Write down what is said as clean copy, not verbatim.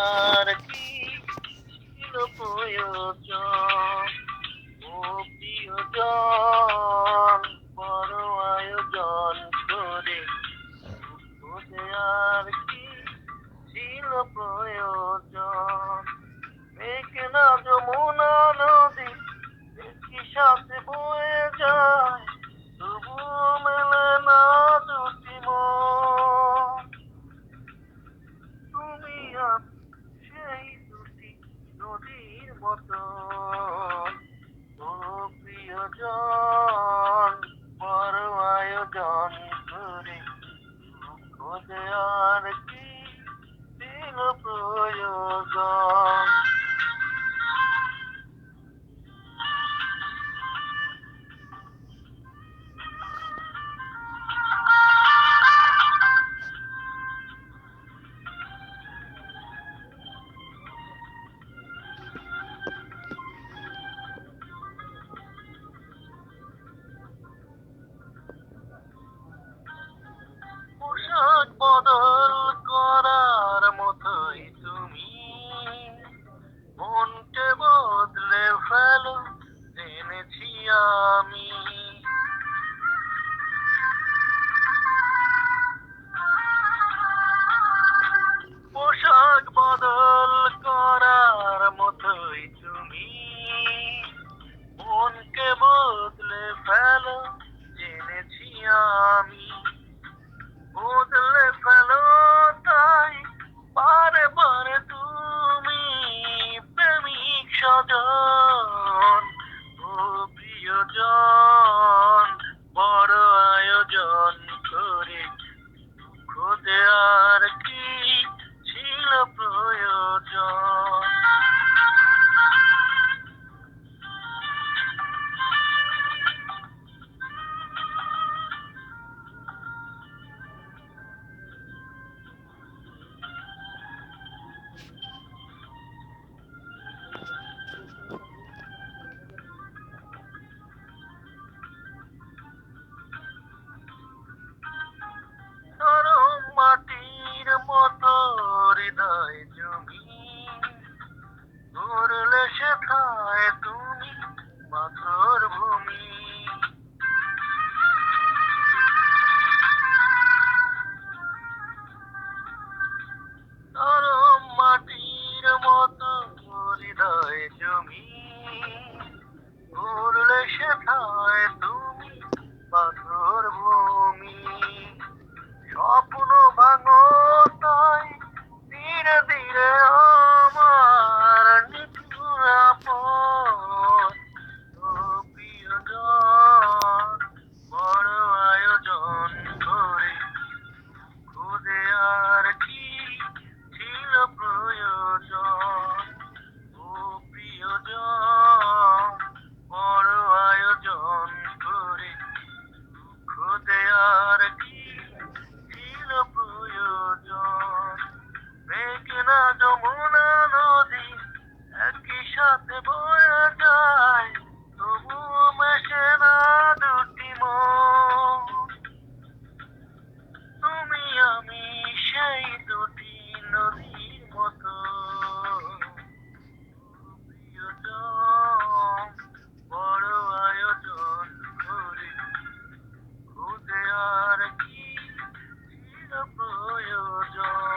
আর কি ছিল প্রয়োজন? ও প্রিয়জন, বড় আয়োজন করে দুঃখ আর কি ছিল প্রয়োজন? মেঘনা যমুনা নদী একই সাথে বয়ে যায়, তবুও মেলে না দুটি মন। তুমি আর সেই দুটি নদীর মতো। ও প্রিয়জন, বড় আয়োজন করে খোঁজে আর কি ছিল প্রয়োজন? পোশাক বদল করার মতোই তুমি মনকে বদলে ফেলো জেনেছি আমি। পোশাক বদল করার মতোই তুমি মনকে বদলে ফেলো জেনেছি আমি। বদলে ফেলো তাই বারে বারে তুমি প্রেমিক স্বজন। ও প্রিয়জন, বড় আয়োজন করে খোঁজে আর কি ছিল প্রয়োজন? নরম মাটির মতো হৃদয় জমি ধরলে শেখায় তুমি পাথর ভূমি। নরম মাটির মতো হৃদয় জমি ধরলে শেখায় তুমি পাথর ভূমি। স্বপ্ন ভাঙো তাই ধীরে ধীরে আমার নিঠুর আপন। ও প্রিয়জন, বড় আয়োজন করে খোঁজে আর কি ছিল প্রয়োজন? ও প্রিয়জন, বড় আয়োজন করে খোঁজে আর কি ছিল প্রয়োজন? মেঘনা যমুনা নদী একই সাথে বয়ে যায়, তবুও মেশে না দুটি মন। তুমি আমি সেই দুটি নদীর মতো। প্রিয়জন, বড় আয়োজন করে খোঁজে আর কি ছিল প্রয়োজন?